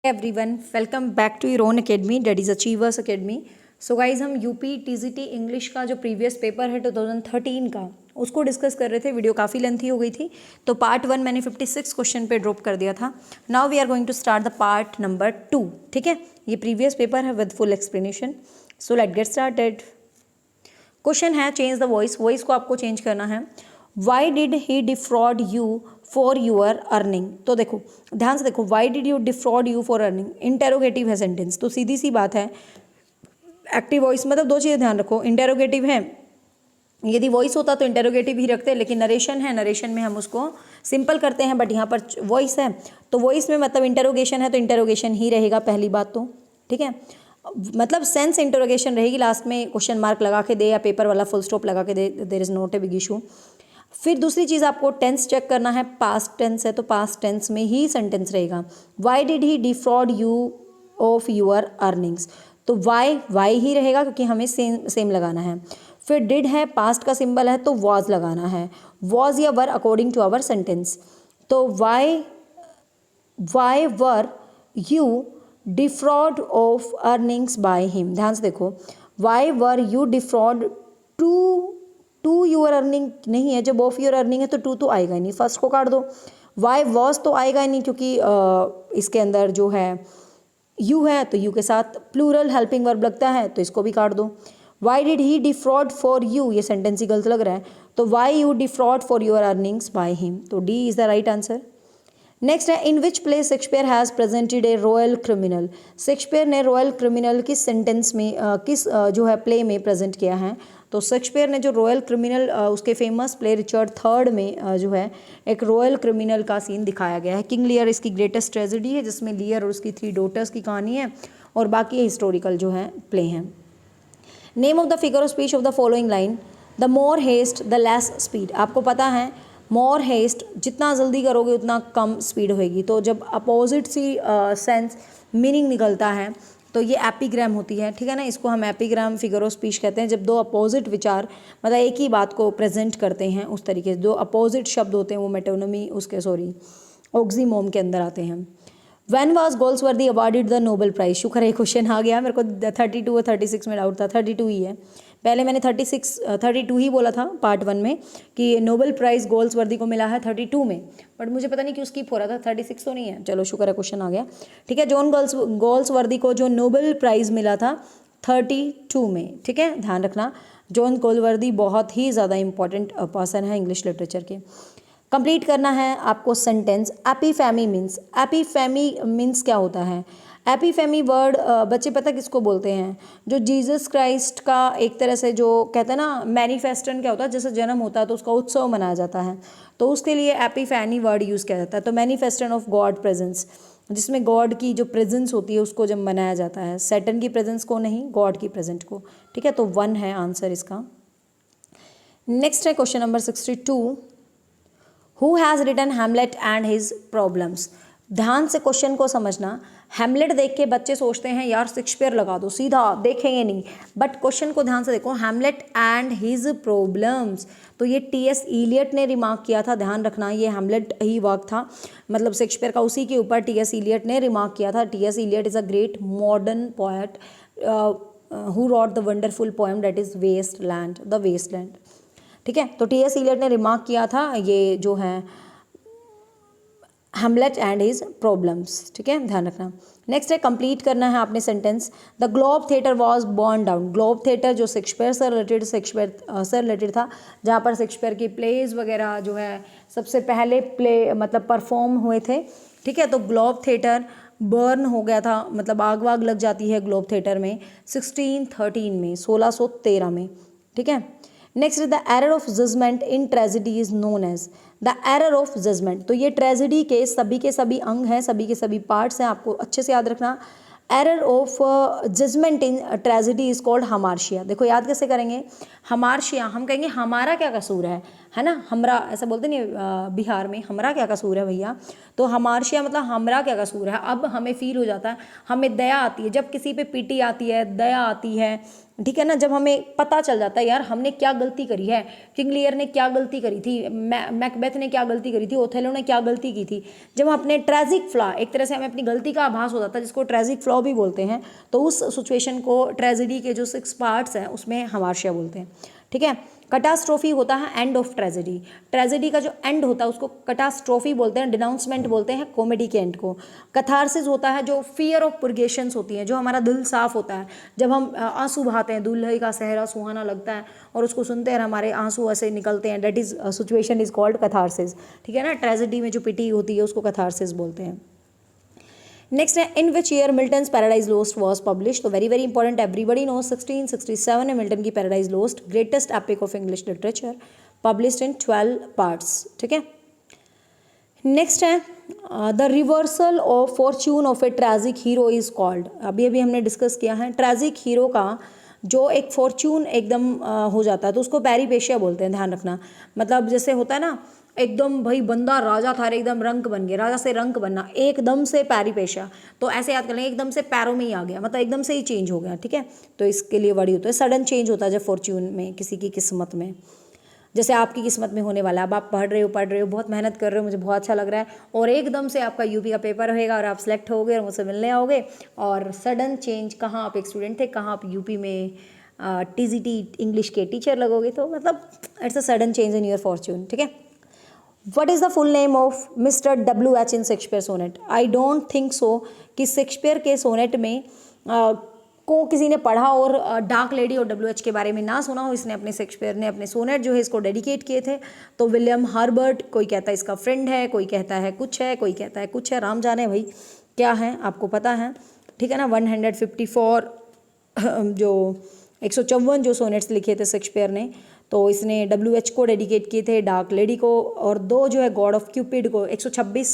Everyone, welcome back to your own academy, that is Achievers Academy. So guys, हम UP TGT English का जो previous paper है 2013 का, उसको डिस्कस कर रहे थे। वीडियो काफ़ी लेंथी हो गई थी, तो पार्ट 1 मैंने 56 क्वेश्चन पे ड्रॉप कर दिया था। Now we are going to start the part number 2। ठीक है, ये प्रीवियस पेपर है with full explanation. So let get started. Question है, चेंज द वॉइस। वॉइस को आपको चेंज करना है। Why did he defraud you for your earning. तो देखो, ध्यान से देखो, why did you defraud you for earning, interrogative है सेंटेंस, तो सीधी सी बात है। एक्टिव वॉइस मतलब दो चीज़ें ध्यान रखो, इंटेरोगेटिव है, यदि वॉइस होता तो इंटेरोगेटिव ही रखते, लेकिन नरेशन है, नरेशन में हम उसको सिंपल करते हैं, बट यहाँ पर वॉइस है तो वॉइस में मतलब इंटेरोगेशन है तो इंटेरोगेशन ही रहेगा, पहली बात तो। ठीक है, मतलब सेंस इंटरोगेशन रहेगी, लास्ट में क्वेश्चन मार्क लगा के दे या पेपर वाला फुल स्टॉप लगा के दे, there is not a big issue. फिर दूसरी चीज़ आपको टेंस चेक करना है। पास्ट टेंस है तो पास्ट टेंस में ही सेंटेंस रहेगा। Why did he defraud you of your earnings, तो वाई ही रहेगा क्योंकि हमें सेम लगाना है। फिर डिड है, पास्ट का सिंबल है तो वॉज लगाना है। वॉज या were according to our sentence. तो why were you defraud of earnings by him. ध्यान से देखो, why were you defraud to your earning नहीं है, जब ऑफ यूर अर्निंग है तो टू तो आएगा ही नहीं, फर्स्ट को काट दो। वाई वॉज तो आएगा ही नहीं क्योंकि इसके अंदर जो है यू है, तो यू के साथ प्लूरल हेल्पिंग वर्ब लगता है, तो इसको भी काट दो। Why did he defraud for you, ये सेंटेंस ही गलत लग रहा है, तो why you defraud for your earnings by him, तो D is the right answer. Next है, in which play Shakespeare has presented a royal criminal. Shakespeare ने रॉयल क्रिमिनल किस सेंटेंस में जो है प्ले में प्रेजेंट किया है। तो शेक्सपियर ने जो रॉयल क्रिमिनल उसके फेमस प्ले रिचर्ड थर्ड में जो है एक रॉयल क्रिमिनल का सीन दिखाया गया है। किंग लियर इसकी ग्रेटेस्ट ट्रेजेडी है, जिसमें लियर और उसकी 3 डॉटर्स की कहानी है, और बाकी हिस्टोरिकल जो है प्ले हैं। Name of the figure of speech of the following line. The more haste the less speed. आपको पता है मोर हेस्ट, जितना जल्दी करोगे उतना कम स्पीड होएगी, तो जब अपोजिट सी सेंस मीनिंग निकलता है तो ये एपीग्राम होती है। ठीक है ना, इसको हम एपीग्राम फिगर ऑफ स्पीच कहते हैं, जब दो अपोजिट विचार मतलब एक ही बात को प्रेजेंट करते हैं उस तरीके से। जो अपोजिट शब्द होते हैं वो मेटोनमी ऑक्सीमोम के अंदर आते हैं। When was Galsworthy awarded the Nobel prize. शुक्र है क्वेश्चन आ गया, मेरे को 32 और 36 में डाउट था, 32 ही है। पहले मैंने 32 ही बोला था पार्ट 1 में कि नोबेल प्राइज़ गोल्सवर्दी को मिला है 32 में, बट मुझे पता नहीं क्यों स्किप हो रहा था, 36 तो नहीं है। चलो शुक्र है क्वेश्चन आ गया। ठीक है, जॉन गोल्सवर्दी को जो नोबेल प्राइज़ मिला था 32 में। ठीक है, ध्यान रखना, जॉन गोल्सवर्दी बहुत ही ज़्यादा इंपॉर्टेंट पर्सन है इंग्लिश लिटरेचर के। कंप्लीट करना है आपको सेंटेंस। एपीफेमी मीन्स क्या होता है। एपीफेमी वर्ड बच्चे पता किसको बोलते हैं, जो जीसस क्राइस्ट का एक तरह से जो कहते हैं ना मैनिफेस्टन क्या होता है, जैसे जन्म होता है तो उसका उत्सव मनाया जाता है, तो उसके लिए एपीफेनी वर्ड यूज़ किया जाता है। तो मैनिफेस्टन ऑफ गॉड प्रेजेंस, जिसमें गॉड की जो प्रेजेंस होती है उसको जब मनाया जाता है, सैटर्न की प्रेजेंस को नहीं, गॉड की प्रेजेंट को। ठीक है, तो 1 है आंसर इसका। नेक्स्ट है question number 62। Who has written Hamlet and his problems. ध्यान से क्वेश्चन को समझना। हैमलेट देख के बच्चे सोचते हैं यार शेक्सपियर लगा दो, सीधा देखेंगे नहीं, बट क्वेश्चन को ध्यान से देखो। हैमलेट एंड हिज प्रॉब्लम्स, तो ये टी.एस. इलियट ने रिमार्क किया था, ध्यान रखना, ये हैमलेट ही वर्क था, मतलब शेक्सपियर का उसी के ऊपर टी.एस. इलियट ने रिमार्क किया था। T S. Eliot is a great modern poet who wrote the wonderful poem that is Wasteland, the Wasteland. ठीक है, तो टी.एस. इलियट ने रिमार्क किया था ये जो है हैमलेट एंड हिज प्रॉब्लम्स। ठीक है, ध्यान रखना। नेक्स्ट है, कंप्लीट करना है आपने sentence. The globe theatre was born down. Globe theatre जो शेक्सपियर से रिलेटेड था, जहाँ पर शेक्सपियर की प्लेज वगैरह जो है सबसे पहले प्ले मतलब परफॉर्म हुए थे। ठीक है, तो ग्लोब थिएटर बर्न हो गया था, मतलब आग वाग लग जाती है ग्लोब थिएटर में 1613 में, 1613 में। ठीक है, next the error of judgement in tragedy is known as. The error of judgement, तो ये ट्रेजिडी के सभी अंग हैं, सभी के सभी पार्ट्स हैं, आपको अच्छे से याद रखना। Error of judgement in tragedy is called hamartia. देखो याद कैसे करेंगे, हमार्शिया हम कहेंगे हमारा क्या कसूर है ना, हमरा ऐसा बोलते नहीं बिहार में, हमरा क्या कसूर है भैया, तो हमार्शिया मतलब हमरा क्या कसूर है। अब हमें फील हो जाता है, हमें दया आती है, जब किसी पे पीटी आती है, दया आती है, ठीक है ना, जब हमें पता चल जाता है यार हमने क्या गलती करी है, किंग लियर ने क्या गलती करी थी, मैकबेथ ने क्या गलती करी थी, ओथेलो ने क्या गलती की थी, जब हम अपने ट्रेजिक फ्लॉ, एक तरह से हमें अपनी गलती का आभास हो जाता है जिसको ट्रेजिक फ्लॉ भी बोलते हैं, तो उस सिचुएशन को ट्रेजेडी के जो 6 पार्ट्स हैं उसमें हमार्शिया बोलते हैं। ठीक है, कटास्ट्रोफी होता है एंड ऑफ ट्रेजेडी, ट्रेजेडी का जो एंड होता है उसको कटास्ट्रोफी बोलते हैं, डिनाउंसमेंट बोलते हैं कॉमेडी के एंड को। कथारसिस होता है जो फियर ऑफ पुर्गेशंस होती हैं, जो हमारा दिल साफ होता है, जब हम आंसू बहाते हैं, दूल्हे का सेहरा सुहाना लगता है और उसको सुनते हैं हमारे आंसू ऐसे निकलते हैं, that is situation is called catharsis. ठीक है ना, ट्रेजेडी में जो पिटी होती है उसको कथारसिस बोलते हैं। नेक्स्ट है in which year Milton's Paradise Lost was publish, तो very very important, everybody know 1667 है मिल्टन की Paradise Lost, greatest epic of English literature, published in 12 parts. ठीक है, नेक्स्ट है the reversal of fortune of a tragic hero is called, अभी अभी हमने discuss किया है, ट्रेजिक हीरो का जो एक फॉर्च्यून एकदम हो जाता है तो उसको पैरीपेशिया बोलते हैं, ध्यान रखना। मतलब जैसे होता है ना एकदम भाई बंदा राजा था एकदम रंक बन गया, राजा से रंक बनना, एकदम से पैरीपेशिया, तो ऐसे याद कर लेंगे एकदम से पैरों में ही आ गया, मतलब एकदम से ही चेंज हो गया। ठीक है, तो इसके लिए वर्ड होता है सडन चेंज होता है जब फॉर्च्यून में किसी की किस्मत में, जैसे आपकी किस्मत में होने वाला है, अब आप पढ़ रहे हो बहुत मेहनत कर रहे हो, मुझे बहुत अच्छा लग रहा है, और एकदम से आपका यूपी का पेपर रहेगा और आप सेलेक्ट होगे और मुझसे मिलने आओगे, और सडन चेंज, कहाँ आप एक स्टूडेंट थे कहाँ आप यूपी में टीजीटी इंग्लिश के टीचर लगोगे, तो मतलब it's a sudden change in your fortune. ठीक है, what is the full name of Mister WH in Shakespeare sonnet, I don't think so कि शेक्सपियर के सोनेट में को किसी ने पढ़ा और डार्क लेडी और WH के बारे में ना सुना हो। इसने अपने शेक्सपियर ने अपने सोनेट जो है इसको डेडिकेट किए थे, तो विलियम हर्बर्ट, कोई कहता है इसका फ्रेंड है, कोई कहता है कुछ है, कोई कहता है कुछ है, राम जाने भाई क्या है, आपको पता है। ठीक है ना, 154 जो 154 जो सोनेट्स लिखे थे शेक्सपियर ने, तो इसने WH को डेडिकेट किए थे, डार्क लेडी को, और 2 जो है गॉड ऑफ क्यूपिड को, 126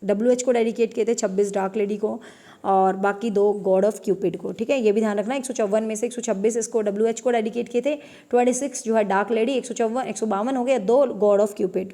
WH को डेडिकेट किए थे, 26 डार्क लेडी को, और बाकी 2 गॉड ऑफ क्यूपिड को। ठीक है, ये भी ध्यान रखना, 154 में से 126 इसको WH को डेडिकेट किए थे, 26 जो है डार्क लेडी, 152 हो गया, 2 God of Cupid.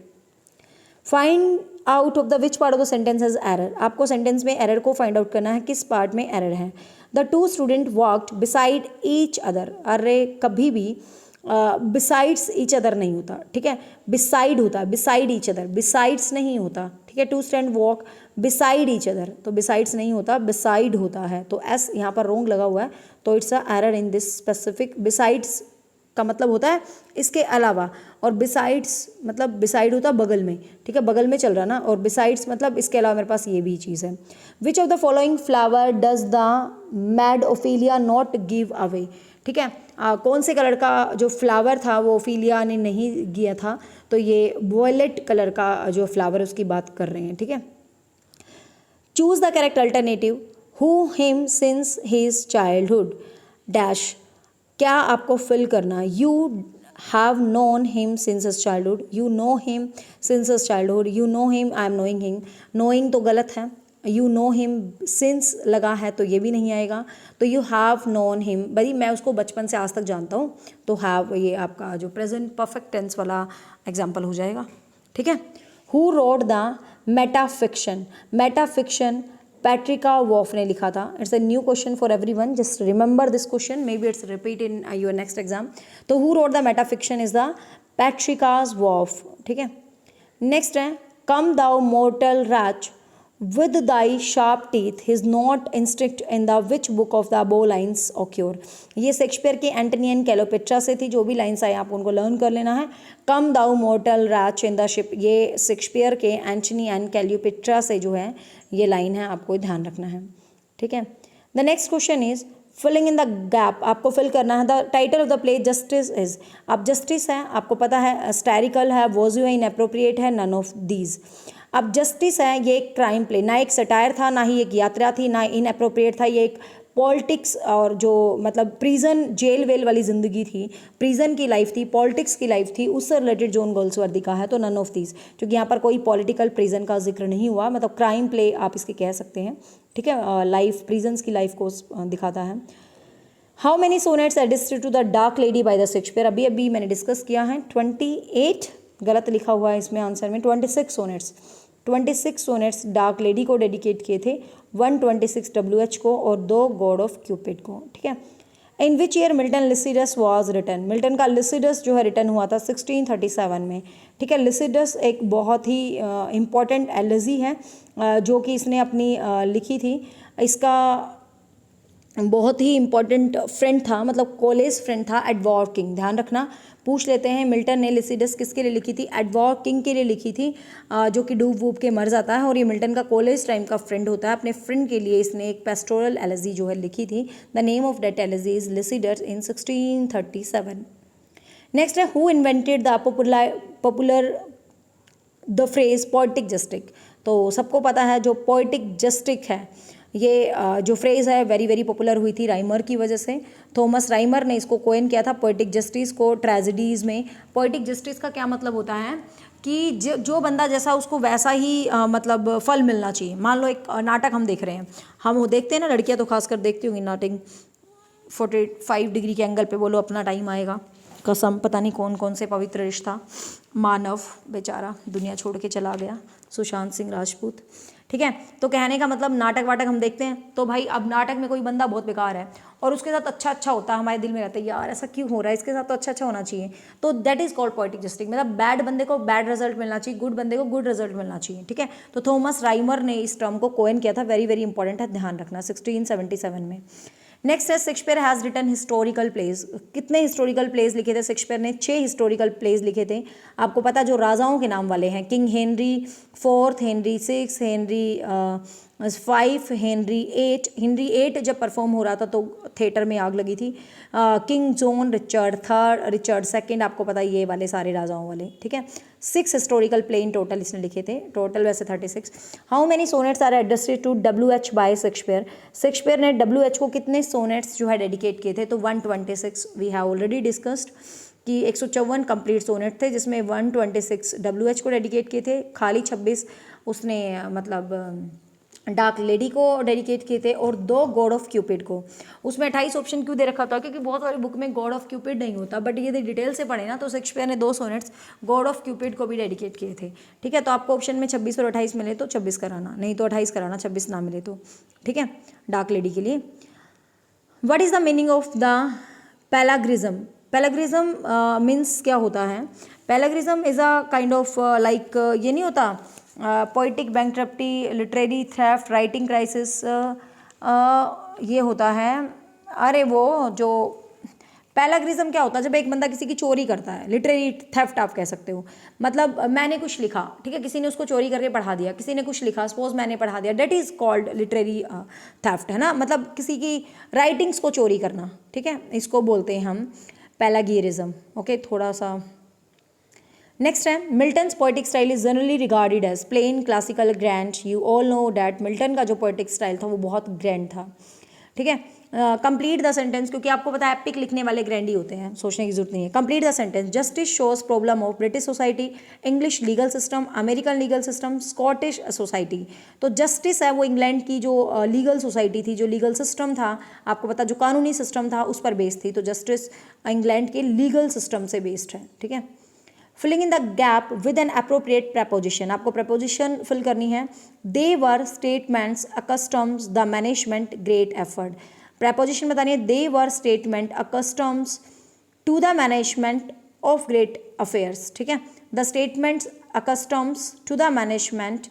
Find out of the which part of the sentence is error, आपको सेंटेंस में एरर को फाइंड आउट करना है, किस पार्ट में एरर है। The 2 student walked beside each other, अरे कभी भी बिसाइड्स ईच अदर नहीं होता। ठीक है, बिसाइड होता है, बिसाइड ईच अदर, बिसाइड्स नहीं होता। ठीक है, 2 student walk beside each other, तो बिसाइड्स नहीं होता, बिसाइड होता है, तो एस यहाँ पर रोंग लगा हुआ है, तो it's a error in this specific. Besides का मतलब होता है इसके अलावा, और बिसाइड्स मतलब बिसाइड होता है बगल में। ठीक है, बगल में चल रहा ना, और बिसाइड्स मतलब इसके अलावा मेरे पास ये भी चीज़ है। Which of the following flower does the mad Ophelia not give away, ठीक है, कौन से कलर का जो फ्लावर था वो ओफिलिया ने नहीं किया था, तो ये वॉयलेट कलर का जो फ्लावर उसकी बात कर रहे हैं। ठीक है, choose the correct alternative, who him since his childhood dash, क्या आपको फिल करना, you have known him since his childhood, you know him since his childhood, you know him, I am knowing him, knowing तो गलत है, you know him since लगा है तो ये भी नहीं आएगा, तो यू हैव नोन हिम, भाई मैं उसको बचपन से आज तक जानता हूँ, तो हैव ये आपका जो प्रेजेंट परफेक्ट टेंस वाला एग्जाम्पल हो जाएगा। ठीक है, who wrote the metafiction, metafiction Patricia Waugh ने लिखा था। It's a new question for everyone, just remember this question, maybe it's repeat in your next exam. तो who wrote the metafiction is the Patricia's Waugh. ठीक है, next है come thou mortal wretch with thy sharp teeth his not instinct in the which book of the above lines occur, ये Shakespeare की Antony and Cleopatra से थी, जो भी lines आए आप उनको लर्न कर लेना है। Come thou mortal wretch in the ship, ये शेक्सपियर के एंटनी एंड कैलोपेट्रा से जो है ये लाइन है, आपको ध्यान रखना है। ठीक है, the next question is filling in the gap, आपको फिल करना है। The title of the play Justice is, अब जस्टिस है आपको पता है, स्टैरिकल है, वॉजू है, इनएप्रोप्रिएट है, नन ऑफ दीज। अब जस्टिस है ये एक क्राइम प्ले, ना एक सटायर था, ना ही एक यात्रा थी, ना इनएप्रोप्रिएट था, ये एक पॉलिटिक्स और जो मतलब प्रिजन जेल वेल वाली ज़िंदगी थी, प्रिजन की लाइफ थी, पॉलिटिक्स की लाइफ थी, उससे रिलेटेड जॉन गोल्सवर्दी का है, तो नन ऑफ दीज, क्योंकि यहाँ पर कोई पॉलिटिकल प्रिजन का जिक्र नहीं हुआ, मतलब क्राइम प्ले आप इसके कह सकते हैं। ठीक है, लाइफ प्रिजन्स की लाइफ को दिखाता है। How many sonnets addressed to the dark lady by the Shakespeare, अभी अभी मैंने डिस्कस किया है, 28 गलत लिखा हुआ है इसमें आंसर में, 26 सोनेट्स, 26 सोनेट्स डार्क लेडी को डेडिकेट किए थे, 126 WH को और 2 गॉड ऑफ क्यूपिड को। ठीक है, in which year Milton Lycidas was written, Milton का लिसिडस जो है रिटन हुआ था 1637 में, ठीक है। लिसिडस एक बहुत ही इम्पॉर्टेंट एलिजी है जो कि इसने अपनी लिखी थी। इसका बहुत ही इम्पॉर्टेंट फ्रेंड था, मतलब कॉलेज फ्रेंड था एडवर्ड किंग। ध्यान रखना, पूछ लेते हैं मिल्टन ने लिसिडस किसके लिए लिखी थी, एडवर्ड किंग के लिए लिखी थी, जो कि डूब वूब के मर जाता है, और ये मिल्टन का कॉलेज टाइम का फ्रेंड होता है। अपने फ्रेंड के लिए इसने एक पेस्टोरल एलिजी जो है लिखी थी। The name of that elegy is Lycidas in 1637। Next है who invented the popular the phrase poetic justice. तो सबको पता है जो पोएटिक जस्टिक है, ये जो फ्रेज़ है वेरी वेरी पॉपुलर हुई थी राइमर की वजह से। थॉमस राइमर ने इसको कोइन किया था पोएटिक जस्टिस को ट्रेजेडीज़ में। पोएटिक जस्टिस का क्या मतलब होता है कि जो बंदा जैसा उसको वैसा ही मतलब फल मिलना चाहिए। मान लो एक नाटक हम देख रहे हैं, हम वो देखते हैं ना, लड़कियां तो खासकर देखती होंगी नाटक 45 डिग्री के एंगल पे, बोलो अपना टाइम आएगा, कसम पता नहीं कौन कौन से पवित्र रिश्ता, मानव बेचारा दुनिया छोड़ के चला गया, सुशांत सिंह राजपूत, ठीक है। तो कहने का मतलब नाटक वाटक हम देखते हैं, तो भाई अब नाटक में कोई बंदा बहुत बेकार है और उसके साथ अच्छा अच्छा होता है, हमारे दिल में रहता है यार ऐसा क्यों हो रहा है, इसके साथ तो अच्छा अच्छा होना चाहिए, तो that is called poetic justice. मतलब बैड बंदे को बैड रिजल्ट मिलना चाहिए, गुड बंदे को गुड रिजल्ट मिलना चाहिए, ठीक है। तो थॉमस राइमर ने इस टर्म को कोइन किया था, वेरी वेरी इंपॉर्टेंट है, ध्यान रखना, 1677 में। नेक्स्ट है Shakespeare has written historical plays. कितने हिस्टोरिकल प्लेज लिखे थे शेक्सपियर ने, 6 हिस्टोरिकल प्लेज लिखे थे। आपको पता जो राजाओं के नाम वाले हैं, king Henry 4, Henry 6, Henry 5, Henry 8। Henry 8 जब परफॉर्म हो रहा था तो थिएटर में आग लगी थी। किंग जॉन, रिचर्ड 3, रिचर्ड 2, आपको पता ये वाले सारे राजाओं वाले, ठीक है। 6 हिस्टोरिकल प्ले इन टोटल इसने लिखे थे, टोटल वैसे 36। How many sonnets are addressed to WH by Shakespeare. Shakespeare ने WH को कितने सोनेट्स जो है डेडिकेट किए थे, तो 126। वी हैव ऑलरेडी डिस्कस्ड कि 154 कंप्लीट सोनेट थे, जिसमें 126 WH को डेडिकेट किए थे, खाली 26 उसने मतलब डार्क लेडी को डेडिकेट किए थे, और 2 गॉड ऑफ क्यूपिड को। उसमें 28 ऑप्शन क्यों दे रखा था, क्योंकि बहुत सारी बुक में गॉड ऑफ क्यूपिड नहीं होता, बट यदि डिटेल से पढ़े ना तो शेक्सपियर ने 2 सोनेट्स गॉड ऑफ क्यूपिड को भी डेडिकेट किए थे, ठीक है। तो आपको ऑप्शन में 26 और 28 मिले तो 26 कराना, नहीं तो 28 कराना, 26 ना मिले तो, ठीक है, डार्क लेडी के लिए। What is the meaning of the plagiarism. Plagiarism means क्या होता है, plagiarism is a kind of like, ये नहीं होता poetic bankruptcy, literary theft, writing crisis, ये होता है। अरे वो जो पैलाग्रिज्म क्या होता है, जब एक बंदा किसी की चोरी करता है, लिटरेरी थेफ्ट आप कह सकते हो। मतलब मैंने कुछ लिखा, ठीक है, किसी ने उसको चोरी करके पढ़ा दिया, किसी ने कुछ लिखा, सपोज मैंने पढ़ा दिया, that is called literary theft, है ना। मतलब किसी की राइटिंग्स को चोरी करना, ठीक है, इसको बोलते हैं हम पैलागियरिज्म। ओके, थोड़ा सा नेक्स्ट है Milton's poetic style is generally regarded as plain classical grand. You all know that Milton का जो पोएटिक स्टाइल था वो बहुत ग्रैंड था, ठीक है। कंप्लीट द सेंटेंस, क्योंकि आपको पता है एपिक लिखने वाले ग्रैंड ही होते हैं, सोचने की जरूरत नहीं है। Complete the sentence. Justice shows problem of British society, English legal system, American legal system, Scottish society. तो जस्टिस है वो इंग्लैंड की जो लीगल सोसाइटी थी, जो लीगल सिस्टम था, आपको पता जो कानूनी सिस्टम था उस पर बेस्ड थी, तो जस्टिस इंग्लैंड के लीगल सिस्टम से बेस्ड है, ठीक है। Filling in the gap with an appropriate preposition, आपको प्रपोजिशन फिल करनी है। They were statements accustoms the management great effort. Preposition बतानी है, they were statement accustoms to the management of great affairs, ठीक है। The statements accustoms to the management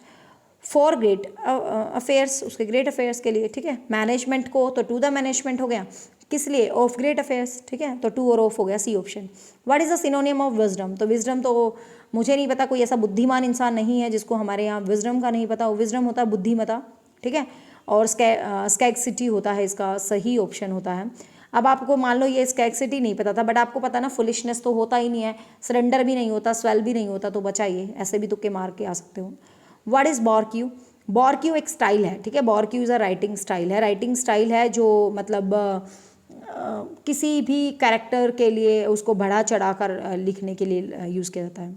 for great affairs, उसके great affairs के लिए, ठीक है। मैनेजमेंट को तो टू द मैनेजमेंट हो गया, किस लिए, ऑफ ग्रेट अफेयर्स, ठीक है, तो टू और ऑफ हो गया, C option. What is the synonym of wisdom. तो विजडम तो मुझे नहीं पता, कोई ऐसा बुद्धिमान इंसान नहीं है जिसको हमारे यहाँ विजडम का नहीं पता। विजडम होता है बुद्धिमता, ठीक है, और स्कैगसिटी होता है इसका सही ऑप्शन होता है। अब आपको मान लो ये स्कैगसिटी नहीं पता था, बट आपको पता ना फुलिशनेस तो होता ही नहीं है, सरेंडर भी नहीं होता, स्वेल भी नहीं होता, तो बचाइए, ऐसे भी तुक्के मार के आ सकते हो। What is बॉरक्यू। बॉरक्यू एक स्टाइल है, ठीक है, बॉरक्यू इज़ अ राइटिंग स्टाइल है, राइटिंग स्टाइल है जो मतलब किसी भी कैरेक्टर के लिए उसको बढ़ा चढ़ा कर लिखने के लिए यूज़ किया जाता है।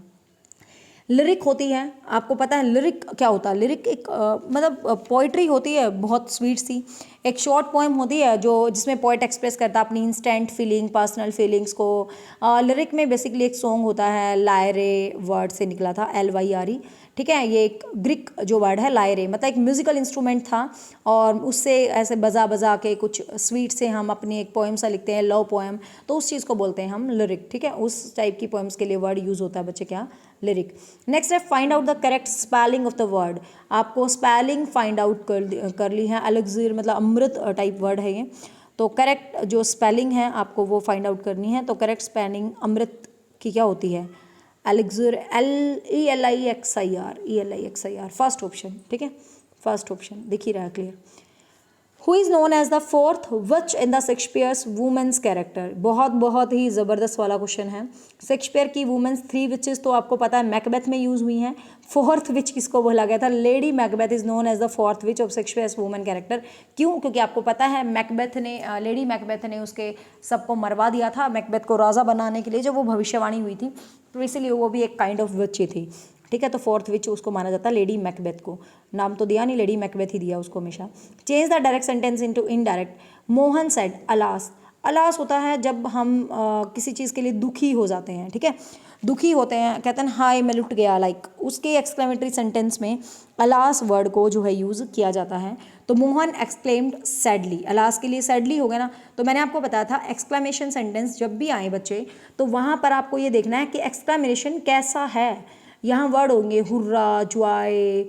लिरिक होती है, आपको पता है लिरिक क्या होता है? लिरिक एक मतलब पोइट्री होती है बहुत स्वीट सी, एक शॉर्ट पोएम होती है जो जिसमें पोइट एक्सप्रेस करता है अपनी इंस्टेंट फीलिंग, पर्सनल फीलिंग्स को। लिरिक में बेसिकली एक सॉन्ग होता है, लायरे वर्ड से निकला था, LYRE, ठीक है। ये एक ग्रीक जो वर्ड है लायरे, मतलब एक म्यूजिकल इंस्ट्रूमेंट था, और उससे ऐसे बजा बजा के कुछ स्वीट से हम अपनी एक पोएम सा लिखते हैं, लव पोएम, तो उस चीज़ को बोलते हैं हम लिरिक, ठीक है। उस टाइप की पोएम्स के लिए वर्ड यूज़ होता है बच्चे, क्या? लिरिक। नेक्स्ट है find out the correct spelling of the word. आपको स्पेलिंग फाइंड आउट कर ली है। एलेक्सिर मतलब अमृत टाइप वर्ड है ये, तो करेक्ट जो स्पेलिंग है आपको वो फाइंड आउट करनी है। तो करेक्ट स्पेलिंग अमृत की क्या होती है? एलेक्सिर, ELIXIR, फर्स्ट ऑप्शन, ठीक है, फर्स्ट ऑप्शन दिख ही रहा है clear. Who is known as the fourth witch in the Shakespeare's women's character. बहुत ही ज़बरदस्त वाला क्वेश्चन है। शेक्सपियर की वुमेन्स 3 विचेस तो आपको पता है मैकबेथ में यूज़ हुई हैं। फोर्थ विच किसको बोला गया था? Lady Macbeth is known as the fourth witch of Shakespeare's women character. क्यों? क्योंकि आपको पता है मैकबेथ ने, लेडी मैकबेथ ने उसके सबको मरवा दिया था मैकबेथ को राजा बनाने के लिए, जब वो भविष्यवाणी हुई थी, तो इसीलिए वो भी एक काइंड ऑफ विच ही थी, ठीक है। तो फोर्थ विच उसको माना जाता है, लेडी मैकबेथ को। नाम तो दिया नहीं, लेडी मैकबेथ ही दिया उसको हमेशा। Change the direct sentence into indirect. Mohan said alas. Alas होता है जब हम किसी चीज़ के लिए दुखी हो जाते हैं, ठीक है, दुखी होते हैं, कहते हैं हाय मैं लुट गया, लाइक उसके एक्सक्लेमेटरी सेंटेंस में अलास वर्ड को जो है यूज़ किया जाता है। तो मोहन एक्सक्लेम्ड सैडली, अलास के लिए सैडली हो गया ना। तो मैंने आपको बताया था एक्सक्लेमेशन सेंटेंस जब भी आए बच्चे, तो वहाँ पर आपको ये देखना है कि एक्सक्लेमेशन कैसा है। यहाँ वर्ड होंगे हुर्रा, ज्वाय,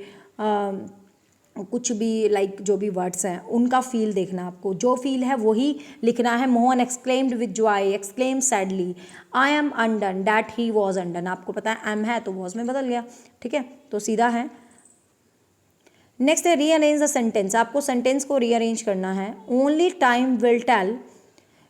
कुछ भी, लाइक जो भी वर्ड्स हैं उनका फील देखना आपको, जो फील है वही लिखना है। Mohan exclaimed with ज्वाय, exclaim sadly, I am undone, that he was undone. आपको पता है एम है तो वॉज में बदल गया, ठीक है, तो सीधा है। नेक्स्ट है रीअरेंज द सेंटेंस। आपको सेंटेंस को रीअरेंज करना है। Only time will tell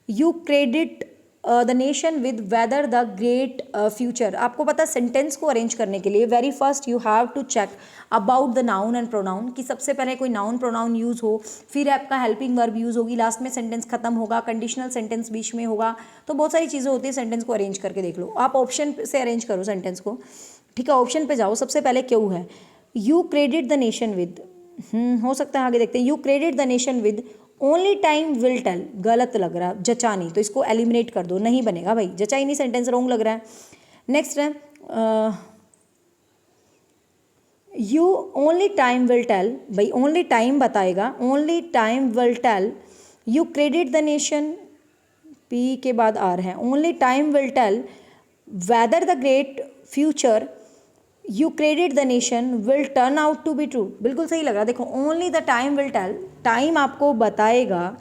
you credit the nation with whether the great future. आपको पता है सेंटेंस को अरेंज करने के लिए very first you have to check about the noun and pronoun, कि सबसे पहले कोई नाउन प्रोनाउन यूज़ हो, फिर आपका हेल्पिंग वर्ब यूज़ होगी, लास्ट में सेंटेंस खत्म होगा, कंडीशनल सेंटेंस बीच में होगा। तो बहुत सारी चीज़ें होती है, सेंटेंस को अरेंज करके देख लो। आप ऑप्शन से अरेंज करो सेंटेंस को, ठीक है। ऑप्शन पे जाओ, सबसे पहले क्यों है, you credit the nation with, हो सकता है आगे देखते हैं, you credit the nation with only time will tell, गलत लग रहा है, जचा नहीं, तो इसको एलिमिनेट कर दो, नहीं बनेगा भाई, जचा ही नहीं, सेंटेंस रॉन्ग लग रहा है। नेक्स्ट है you only time will tell, भाई ओनली टाइम बताएगा, only time will tell you credit the nation, P के बाद आर है, only time will tell whether the great future you credit the nation will turn out to be true. बिल्कुल सही लग रहा है, देखो only the time will tell, time आपको बताएगा,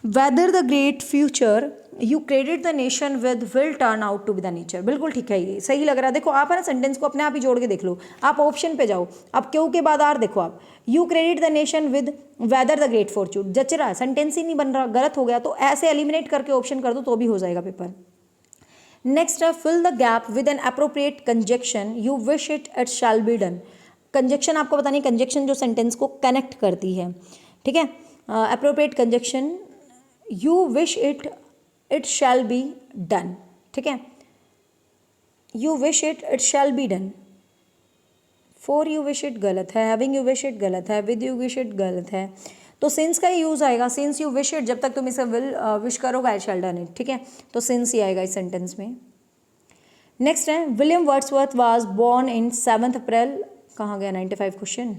whether the great future you credit the nation with will turn out to be the nature. बिल्कुल ठीक है, ये सही लग रहा है। देखो आप है ना सेंटेंस को अपने आप ही जोड़ के देख लो। आप ऑप्शन पे जाओ, अब क्यों के बाद आर देखो, आप you credit the nation with whether the great Fortune, जच रहा है, सेंटेंस ही नहीं बन रहा, गलत हो गया, तो ऐसे एलिमिनेट करके ऑप्शन कर दो तो भी हो जाएगा पेपर। नेक्स्ट है fill the gap with an appropriate conjunction you wish it shall be done. Conjunction आपको पता नहीं, कंजक्शन जो सेंटेंस को कनेक्ट करती है, ठीक है। Appropriate conjunction you wish it shall be done, ठीक है। You wish it shall be done, for you wish it गलत है, हैविंग यू विश इट गलत है, विद यू विश इट गलत है, तो सिंस का ही यूज़ आएगा। सिंस यू विश इट, जब तक तुम इसे विल विश करोगे आई शैल डन इट, ठीक है, तो सिंस ही आएगा इस सेंटेंस में। नेक्स्ट है William Wordsworth was born in 7 April, कहाँ गया 95 क्वेश्चन,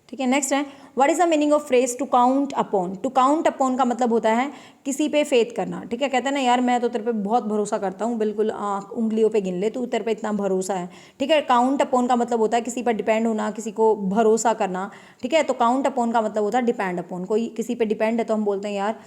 ठीक है। नेक्स्ट है what is the meaning of phrase to count upon. To count upon का मतलब होता है किसी पे फेथ करना, ठीक है। कहते हैं ना यार मैं तो तेरे पे बहुत भरोसा करता हूँ, बिल्कुल उंगलियों पे गिन ले, तू तेरे पे इतना भरोसा है, ठीक है। काउंट अपॉन का मतलब होता है किसी पर डिपेंड होना, किसी को भरोसा करना, ठीक है। तो काउंट अपॉन का मतलब होता है डिपेंड अपॉन, कोई किसी पे डिपेंड है तो हम बोलते हैं यार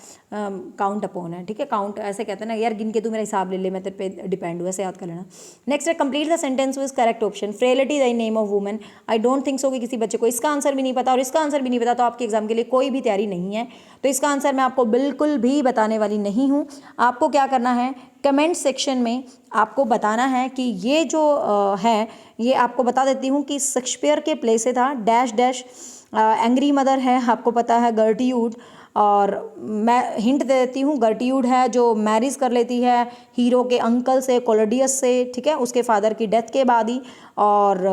काउंट अपॉन है, ठीक है। काउंट ऐसे कहते हैं ना यार गिन के तू मेरा हिसाब ले ले, मैं तेरे पे डिपेंड हूँ, ऐसे याद कर लेना। नेक्स्ट है complete the sentence with correct option. Frailty the name of women, I don't think so कि किसी बच्चे को इसका आंसर भी नहीं पता और इसका आंसर भी नहीं पता तो आपके एग्जाम के लिए कोई भी तैयारी नहीं है। तो इसका आंसर मैं आपको बिल्कुल भी बताने वाली नहीं हूँ। आपको क्या करना है, कमेंट सेक्शन में आपको बताना है कि ये जो है, ये आपको बता देती हूँ कि शेक्सपियर के प्ले से था, डैश डैश एंग्री मदर है, आपको पता है, गर्टियूड, और मैं हिंट दे देती हूँ, गर्टियूड है जो मैरिज कर लेती है हीरो के अंकल से, कोलोडियस से, ठीक है, उसके फादर की डेथ के बाद ही। और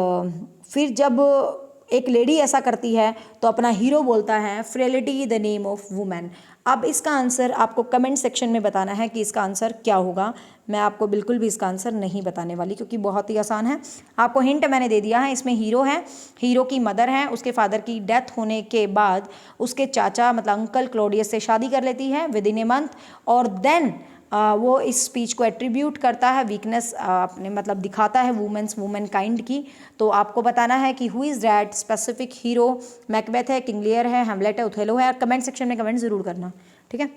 फिर जब एक लेडी ऐसा करती है तो अपना हीरो बोलता है frailty the name of women. अब इसका आंसर आपको कमेंट सेक्शन में बताना है कि इसका आंसर क्या होगा। मैं आपको बिल्कुल भी इसका आंसर नहीं बताने वाली क्योंकि बहुत ही आसान है। आपको हिंट मैंने दे दिया है, इसमें हीरो है, हीरो की मदर है, उसके फादर की डेथ होने के बाद उसके चाचा मतलब अंकल क्लोडियस से शादी कर लेती है विद इन ए मंथ, और देन वो इस स्पीच को एट्रीब्यूट करता है, वीकनेस अपने मतलब दिखाता है वुमेन काइंड की। तो आपको बताना है कि who is that specific hero. Macbeth है, किंग लियर है, हैमलेट है, ओथेलो है। और कमेंट सेक्शन में कमेंट जरूर करना, ठीक है।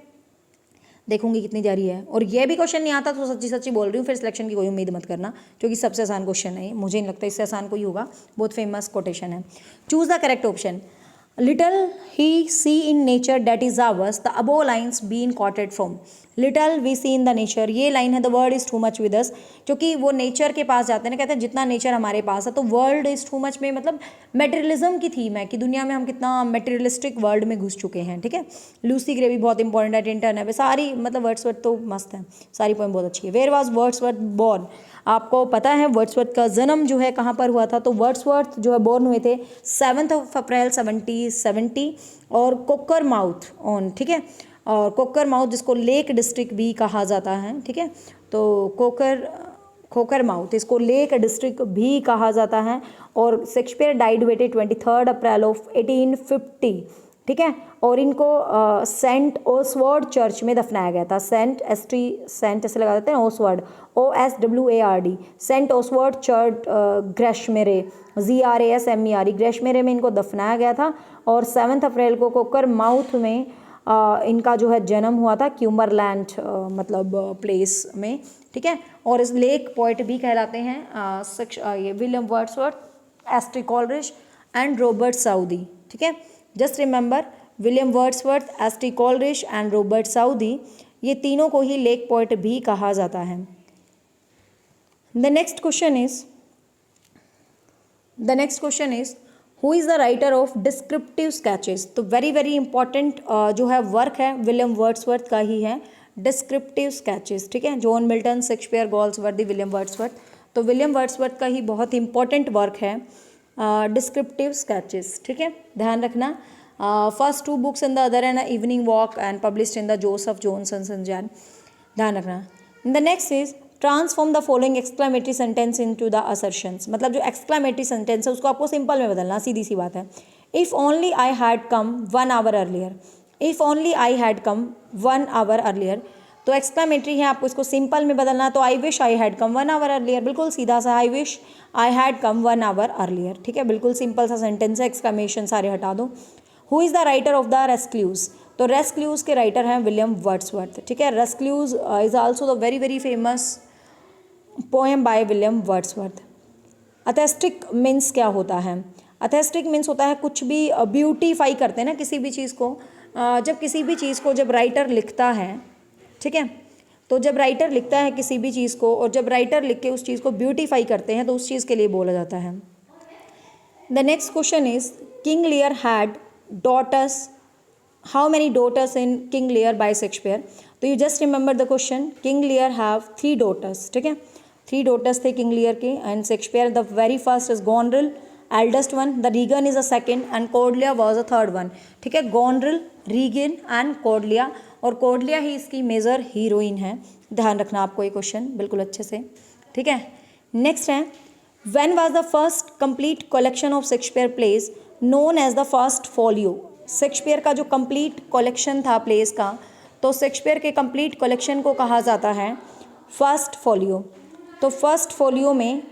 देखूंगी कितनी जारी है। और ये भी क्वेश्चन नहीं आता तो सच्ची सच्ची बोल रही हूँ, फिर सिलेक्शन की कोई उम्मीद मत करना क्योंकि सबसे आसान क्वेश्चन है, मुझे नहीं लगता इससे आसान कोई होगा। बहुत फेमस कोटेशन है। Choose the correct option. Little he see in nature that is ours, the above lines being quoted from. Little we see in the nature, ये लाइन है the world is too much with us, क्योंकि वो nature के पास जाते हैं ना, कहते हैं जितना नेचर हमारे पास है, तो वर्ल्ड इज टू मच में मतलब मेटेरियलिज्म की थीम है कि दुनिया में हम कितना मेटेरियलिस्टिक वर्ल्ड में घुस चुके हैं, ठीक है। लूसी ग्रे भी बहुत इंपॉर्टेंट है, टिंटन है, सारी मतलब वर्ड्सवर्थ तो मस्त है, सारी पोएम बहुत अच्छी है। वेयर वाज वर्ड्सवर्थ बोर्न, आपको पता है वर्ड्सवर्थ का जन्म जो है कहाँ पर हुआ था, तो वर्ड्सवर्थ जो है बोर्न हुए थे 7 अप्रैल 1770 और कोकर माउथ ऑन, ठीक है। और कोकर माउथ जिसको लेक डिस्ट्रिक्ट भी कहा जाता है, ठीक है, तो खोकर माउथ इसको लेक डिस्ट्रिक्ट भी कहा जाता है। और Shakespeare died waited 23 April of 1850, ठीक है। और इनको सेंट ओसवर्ड चर्च में दफनाया गया था। सेंट ऐसे लगा देते हैं, ओसवर्ड OSWARD, सेंट ओसवर्ड चर्च ग्रेशमेरे GRASMERE ग्रेशमेरे में इनको दफनाया गया था। और 7 अप्रैल को कोकर माउथ में इनका जो है जन्म हुआ था, क्यूमरलैंड मतलब प्लेस में, ठीक है। और इस लेक पोइट भी कहलाते हैं ये William Wordsworth, S T Coleridge and Robert Southey, ठीक है। Just remember William Wordsworth, S T Coleridge and Robert Southey, ये तीनों को ही लेक पोइट भी कहा जाता है। The next question is who is the writer of descriptive sketches. तो वेरी इंपॉर्टेंट जो है वर्क है विलियम वर्ड्सवर्थ का ही है, डिस्क्रिप्टिव स्केचेस, ठीक है। John Milton, Shakespeare, Galsworthy, William Wordsworth, तो विलियम वर्ड्सवर्थ का ही बहुत इंपॉर्टेंट वर्क है डिस्क्रिप्टिव स्केचेस, ठीक है, ध्यान रखना। First 2 books in the other and evening walk and published in the Joseph Johnson and, ध्यान रखना। The next is transform the following exclamatory sentence into the assertions, मतलब जो एक्सक्लामेटरी सेंटेंस है उसको आपको सिंपल में बदलना, सीधी सी बात है। If only I had come 1 hour earlier, if only I had come 1 hour earlier, तो एक्सक्लामेटरी है, आपको इसको सिंपल में बदलना। तो I wish I had come 1 hour earlier, बिल्कुल सीधा सा, I wish I had come 1 hour earlier, ठीक है, बिल्कुल सिंपल सा सेंटेंस है, एक्सक्लामेशन सारे हटा दो। Who is the writer of the recluse, तो रेस्क्लूज के राइटर हैं विलियम वर्ड्सवर्थ, ठीक है। Recluse is also the very famous poem by William Wordsworth. Atheistic means क्या होता है? अथेस्टिक मीन्स होता है कुछ भी ब्यूटीफाई करते हैं ना किसी भी चीज़ को, जब किसी भी चीज़ को जब राइटर लिखता है, ठीक है, तो जब राइटर लिखता है किसी भी चीज़ को और जब राइटर लिख के उस चीज़ को ब्यूटीफाई करते हैं तो उस चीज़ के लिए बोला जाता है। The next question is King Lear had daughters, how many daughters in King Lear by Shakespeare. तो you just remember the question, King Lear have 3 daughters, ठीक है, 3 डॉटर्स थे किंग लियर के। And Shakespeare the very first is Goneril, eldest one, the Regan is a second and Cordelia was a third one, ठीक है। गोनरिल, Regan and कॉर्डिया, और कॉर्डिया ही इसकी major heroine है, ध्यान रखना आपको ये क्वेश्चन बिल्कुल अच्छे से, ठीक है। नेक्स्ट है when was the first complete collection of Shakespeare plays known as the first folio. Shakespeare का जो कंप्लीट कलेक्शन था प्लेस का, तो शेक्सपियर के कंप्लीट कलेक्शन को कहा जाता है फर्स्ट फोलियो। तो फर्स्ट फोलियो में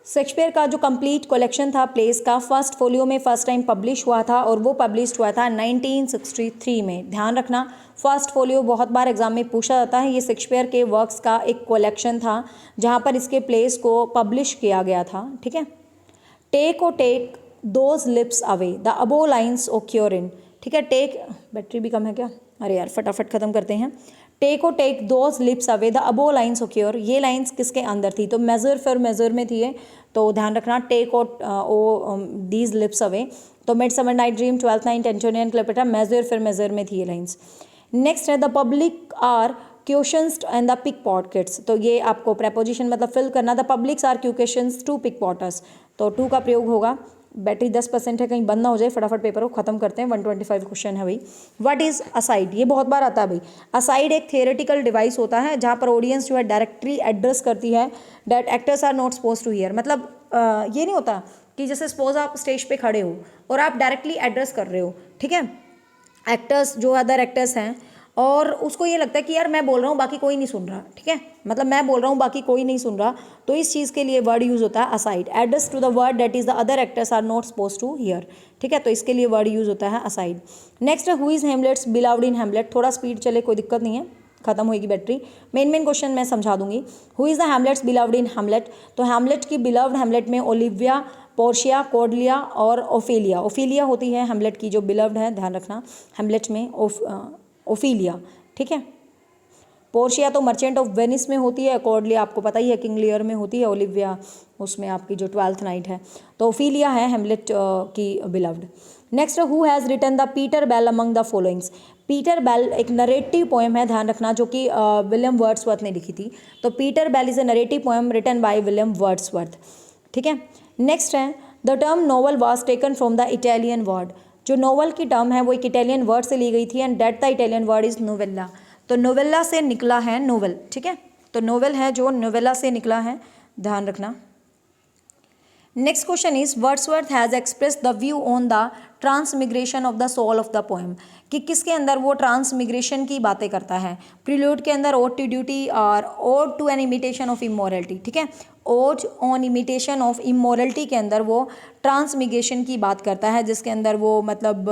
शेक्सपियर का जो कंप्लीट कलेक्शन था प्लेस का फर्स्ट फोलियो में फर्स्ट टाइम पब्लिश हुआ था और वो पब्लिश हुआ था 1963 में। ध्यान रखना फर्स्ट फोलियो बहुत बार एग्जाम में पूछा जाता है। ये शेक्सपियर के वर्क्स का एक कलेक्शन था जहाँ पर इसके प्लेस को पब्लिश किया गया था, ठीक है। Take those lips away the above lines occur in, ठीक है। टेक, बैटरी भी कम है क्या, अरे यार फटाफट ख़त्म करते हैं। Take those lips away the above lines occur, ये लाइन्स किसके अंदर थी, तो मेजर में थी, तो ध्यान रखना टेक दीज लिप्स अवे तो midsummer night dream, twelfth night, Antonio and Cleopatra, measure, फिर मेजर में थी ये लाइन्स। नेक्स्ट है the public are questions and the pick pockets, तो ये आपको प्रेपोजिशन मतलब फिल करना, the publics are questions to pick pockets, तो टू का प्रयोग होगा। बैटरी 10% है, कहीं बंद ना हो जाए, फटाफट पेपर को खत्म करते हैं। 125 क्वेश्चन है भाई। व्हाट इज असाइड, ये बहुत बार आता है भाई। असाइड एक थियोरेटिकल डिवाइस होता है जहाँ पर ऑडियंस जो है डायरेक्टली एड्रेस करती है that actors are not suppose to hear, मतलब ये नहीं होता कि जैसे सपोज आप स्टेज पे खड़े हो और आप डायरेक्टली एड्रेस कर रहे हो, ठीक है, एक्टर्स जो अदर एक्टर्स हैं, और उसको ये लगता है कि यार मैं बोल रहा हूँ बाकी कोई नहीं सुन रहा, ठीक है, मतलब मैं बोल रहा हूँ बाकी कोई नहीं सुन रहा, तो इस चीज़ के लिए वर्ड यूज़ होता है aside, address to the word that is the other actors are not suppose to hear, ठीक है, तो इसके लिए वर्ड यूज़ होता है असाइड। नेक्स्ट है who is Hamlet's beloved in Hamlet, थोड़ा स्पीड चले कोई दिक्कत नहीं है, खत्म होगी बैटरी। मेन क्वेश्चन मैं समझा दूंगी। Who is the Hamlet's beloved in Hamlet, तो हेमलेट की बिलव्ड हेमलेट में ओलिविया, पोर्शिया, कॉर्डिया और ओफेलिया, ओफेलिया होती है हेमलेट की जो बिलव्ड है, ध्यान रखना हेमलेट में ओफेलिया, ठीक है। पोर्शिया तो मर्चेंट ऑफ वेनिस में होती है, कॉर्डिया आपको पता ही है किंग लियर में होती है, ओलिविया उसमें आपकी जो ट्वेल्थ नाइट है, तो ओफेलिया है हेमलेट की beloved. Next who has written the Peter Bell among the followings, Peter Bell एक नरेटिव पोएम है, ध्यान रखना, जो कि विलियम वर्ड्सवर्थ ने लिखी थी, तो Peter Bell is a narrative poem written by William Wordsworth, ठीक है। नेक्स्ट है the term novel was taken from the Italian word, जो नोवेल की टर्म है वो एक इटालियन वर्ड से ली गई थी, and that the Italian word is novella, तो नोवेला से निकला है नोवेल, ठीक है, तो नोवेल है जो नोवेला से निकला है, ध्यान रखना। Next question is Wordsworth has express the view on the transmigration of the soul of the poem, कि किसके अंदर वो ट्रांसमिग्रेशन की बातें करता है। प्रील्यूड के अंदर ओड टू ड्यूटी और ode to an imitation of immorality, ठीक है, ode on imitation of immorality के अंदर वो ट्रांसमिग्रेशन की बात करता है, जिसके अंदर वो मतलब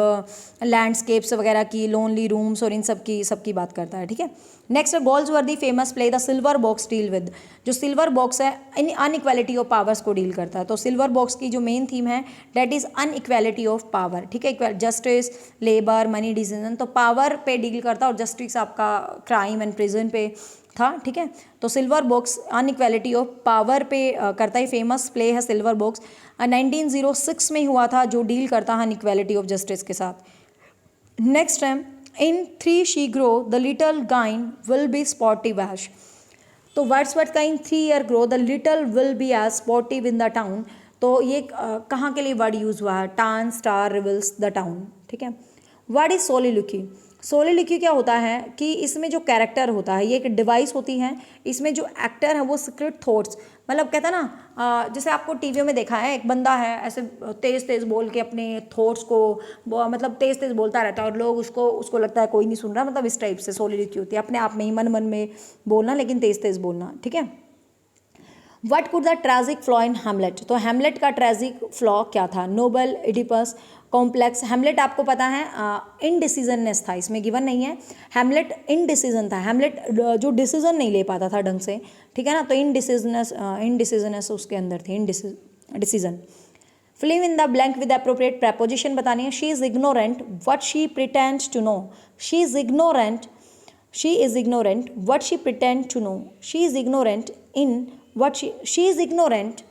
लैंडस्केप्स वगैरह की, लोनली रूम्स और इन सबकी बात करता है, ठीक है। Next Galsworthy famous play the silver box deal with, जो सिल्वर बॉक्स है इन अनइक्वालिटी ऑफ पावर्स को डील करता है, तो सिल्वर बॉक्स की जो मेन थीम है that is inequality of power, ठीक है, जस्टिस, लेबर, मनी, डिसीजन, तो पावर पे डील करता है और जस्टिस आपका क्राइम एंड प्रिजन पे था, ठीक है, तो silver box inequality of power पे करता है, फेमस प्ले है सिल्वर बॉक्स, 1906 में हुआ था, जो डील करता है अनइक्वालिटी ऑफ जस्टिस के साथ। नेक्स्ट है in 3 she grow the little gain will be sportive as, तो वर्ड्सवर्थ का in 3 year grow the little will be as sportive in the town, तो ये कहाँ के लिए वर्ड यूज हुआ है, town star reveals the town, ठीक है। वर्ड इज सोलिलुकी, सोलिलुकी क्या होता है कि इसमें जो कैरेक्टर होता है ये एक डिवाइस होती है, इसमें जो एक्टर है वो सीक्रेट थॉट्स, मतलब कहता है ना, जैसे आपको टीवी में देखा है एक बंदा है ऐसे तेज़ तेज़ बोल के अपने थॉट्स को मतलब तेज़ तेज़ बोलता रहता है और लोग उसको लगता है कोई नहीं सुन रहा, मतलब इस टाइप से सोलिलुकी होती है, अपने आप में ही मन मन में बोलना लेकिन तेज़ तेज़ बोलना, ठीक है। What could the tragic flaw in Hamlet, तो हेमलेट का ट्रेजिक फ्लॉ क्या था, नोबल, इडिपस, कॉम्प्लेक्स। हेमलेट आपको पता है इनडिसीजननेस था, इसमें गिवन नहीं है, हेमलेट इनडिसीजन था, हेमलेट जो डिसीजन नहीं ले पाता था ढंग से, ठीक है ना, तो इनडिसीजननेस उसके अंदर थी, decision. Filling in the blank with appropriate preposition बतानी है, she is ignorant what she pretends to know, she is ignorant what she pretend to know, she is ignorant in what she is ignorant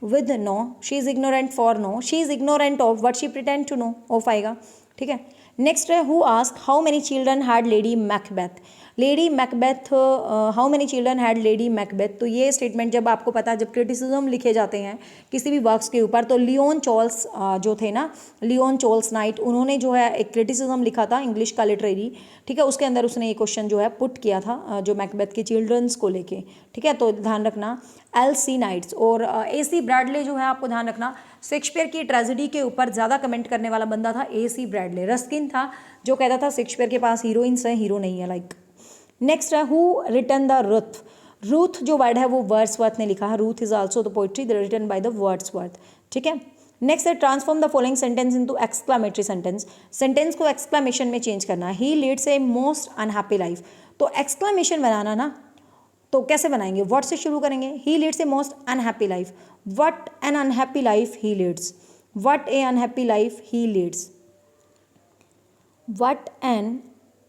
with no, she is ignorant for no, she is ignorant of what she pretend to know, of आएगा, ठीक है। Next है who ask how many children had lady Macbeth, lady Macbeth, how many children had lady Macbeth, तो ये statement जब आपको पता है जब क्रिटिसिज्म लिखे जाते हैं किसी भी वर्क्स के ऊपर, तो लियोन चॉल्स जो थे ना, लियोन चॉल्स नाइट, उन्होंने जो है एक क्रिटिसिज्म लिखा था इंग्लिश का लिटरेरी, ठीक है, उसके अंदर उसने ये क्वेश्चन जो है पुट किया था जो मैकबेथ के चिल्ड्रंस को लेके, ठीक है, तो ध्यान रखना। एल.सी. नाइट्स और ए.सी. ब्रैडले जो है आपको ध्यान रखना, शेक्सपियर की ट्रेजेडी के ऊपर ज़्यादा कमेंट करने वाला बंदा था ए.सी. ब्रैडले, रस्किन था जो कहता था शेक्सपियर के पास हीरोइंस हैं, हीरो नहीं है लाइक। नेक्स्ट है who written the Ruth, Ruth जो वर्ड है वो वर्ड्सवर्थ ने लिखा है, Ruth is also the poetry written by the Wordsworth, ठीक है। नेक्स्ट है transform the following sentence into exclamatory sentence, sentence को एक्सक्लामेशन में चेंज करना है, he leads a most unhappy life, तो एक्सक्लामेशन बनाना ना, तो कैसे बनाएंगे, व्हाट से शुरू करेंगे, he leads a most unhappy life, what an unhappy life he leads, what a unhappy life he leads, what an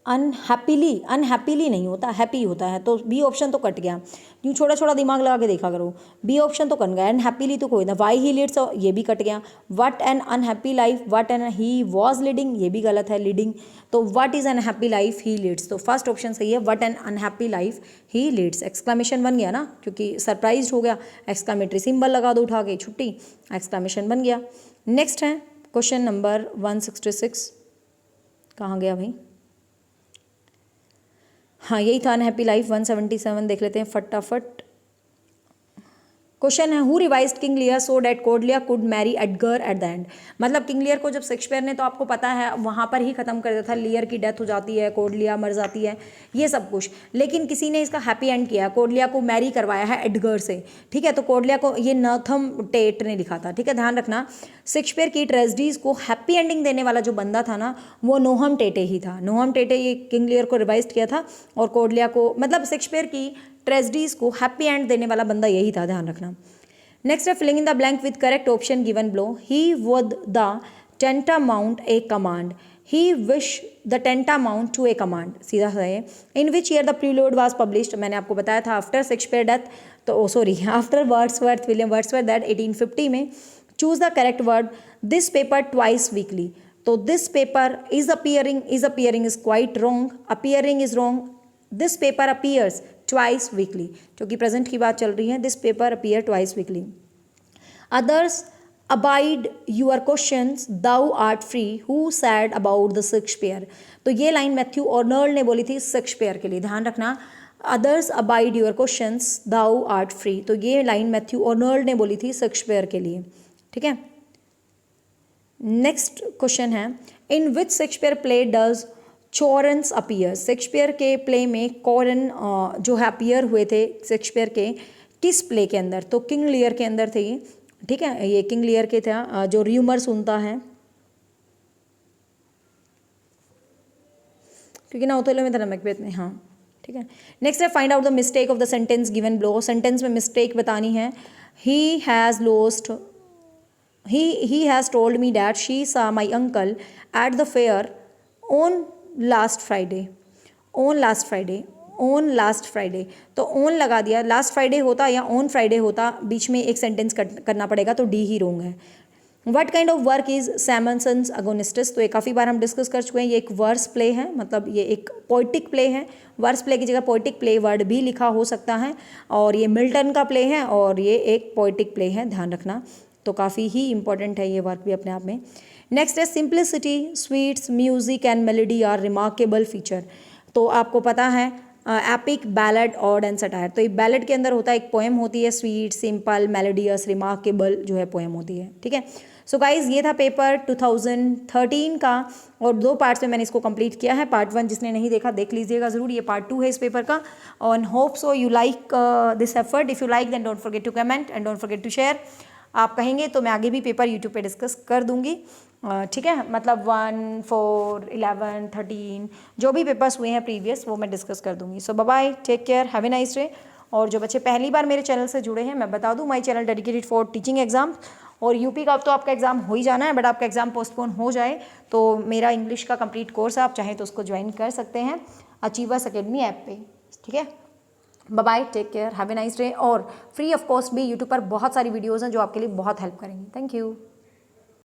unhappily नहीं होता, हैप्पी होता है, तो बी ऑप्शन तो कट गया। यूँ छोटा छोटा दिमाग लगा के देखा करो, बी ऑप्शन तो कट गया, अनहैप्पीली तो कोई ना, वाई ही लीड्स ये भी कट गया, what an unhappy life, what an he was leading ये भी गलत है, लीडिंग, तो what is unhappy life he leads, तो फर्स्ट ऑप्शन सही है, what an unhappy life he leads. Exclamation बन गया ना, क्योंकि सरप्राइज हो गया, एक्सक्लामेटरी सिंबल लगा दो उठा के, छुट्टी, एक्सक्लामेशन बन गया। नेक्स्ट है क्वेश्चन नंबर 166, कहाँ गया भाई, हाँ यही था अनहैप्पी लाइफ। 177 देख लेते हैं फटाफट। क्वेश्चन है, who revised King Lear so that Cordelia could Mary Edgar at the end, मतलब किंग लियर को जब शेक्सपियर ने, तो आपको पता है वहाँ पर ही खत्म कर दिया था, लियर की डेथ हो जाती है, कोर्डेलिया मर जाती है, ये सब कुछ, लेकिन किसी ने इसका हैप्पी एंड किया, कोर्डेलिया को मैरी करवाया है एडगर से, ठीक है, तो कोर्डेलिया को ये नॉर्थम टेट ने लिखा था, ठीक है, ध्यान रखना, शेक्सपियर की ट्रेजेडीज को हैप्पी एंडिंग देने वाला जो बंदा था ना, वो नोहम टेटे ही था। नोहम टेटे ये किंग लियर को रिवाइज किया था, और कोर्डेलिया को, मतलब शेक्सपियर की ट्रेजेडीज को हैप्पी एंड देने वाला बंदा यही था, ध्यान रखना। नेक्स्ट है, filling in the blank with correct option given below, he would the tantamount a command, he wish the tantamount to a command, सीधा सा है। In which year the prelude was published, मैंने आपको बताया था आफ्टर शेक्सपियर डेथ, तो sorry after Wordsworth, William Wordsworth death 1850 में। Choose the correct word, this paper twice weekly, तो this paper is appearing is quite wrong, appearing is wrong, this paper appears twice weekly, क्योंकि present की बात चल रही है, this paper appear twice weekly. Others abide your questions, thou art free, who said about the Shakespeare, तो ये line Matthew Arnold ने बोली थी शेक्सपियर के लिए, ध्यान रखना, others abide your questions, thou art free, तो ये लाइन मैथ्यू आर्नल्ड ने बोली थी शेक्सपियर के लिए, ठीक है। नेक्स्ट क्वेश्चन है, in which Shakespeare play does chorus appear, Shakespeare के प्ले में कॉरन जो है अपीयर हुए थे शेक्सपियर के किस प्ले के अंदर, तो किंग लियर के अंदर थे ये, ठीक है, ये किंग लियर के था, जो र्यूमर सुनता है, क्योंकि ना ओथेलो में था ना मैकबेथ में, हाँ ठीक है। नेक्स्ट है, find out the mistake of the sentence given below, sentence में मिस्टेक बतानी है। He has lost, he has told me that she saw my uncle at the fair on last Friday, on last Friday, on last Friday, तो on लगा दिया, last Friday होता या on Friday होता, बीच में एक सेंटेंस करना पड़ेगा, तो डी ही रोंग है। What kind of work is Samson's Agonistes, तो ये काफ़ी बार हम डिस्कस कर चुके हैं, ये एक वर्स प्ले है, मतलब ये एक पोइटिक प्ले है, वर्स प्ले की जगह पोइटिक प्ले वर्ड भी लिखा हो सकता है, और ये मिल्टन का प्ले है, और ये एक पोइटिक प्ले है, ध्यान रखना, तो काफ़ी ही इंपॉर्टेंट है ये वर्क भी अपने आप में। नेक्स्ट है, simplicity, sweets, music and melody are remarkable feature, तो आपको पता है epic, ballad, ode and satire, तो ये बैलेड के अंदर होता है, एक पोएम होती है, स्वीट, सिंपल, मेलोडियस, रिमार्केबल जो है पोएम होती है, ठीक है। सो गाइज ये था पेपर 2013 का, और 2 पार्ट्स में मैंने इसको कंप्लीट किया है। पार्ट 1 जिसने नहीं देखा देख लीजिएगा ज़रूर, ये पार्ट 2 है इस पेपर का, और hope so you like this effort. If you like then don't forget to comment and don't forget to share. आप कहेंगे तो मैं आगे भी पेपर यूट्यूब पे डिस्कस कर दूंगी, ठीक है, मतलब 1, 4, 11, 13 जो भी पेपर्स हुए हैं प्रीवियस, वो मैं डिस्कस कर दूंगी। So bye bye, take care, have a nice day. और जो बच्चे पहली बार मेरे चैनल से जुड़े हैं, मैं बता दूं, my channel dedicated for teaching exam, और यूपी का अब तो आपका एग्जाम हो ही जाना है, बट आपका एग्जाम पोस्टपोन हो जाए तो मेरा इंग्लिश का कंप्लीट कोर्स है, आप चाहें तो उसको ज्वाइन कर सकते हैं अचीवर्स अकेडमी ऐप पे, ठीक है। Bye bye, take care, have a nice day. और फ्री ऑफ कॉस्ट भी यूट्यूब पर बहुत सारी वीडियोज़ हैं जो आपके लिए बहुत हेल्प करेंगी। Thank you.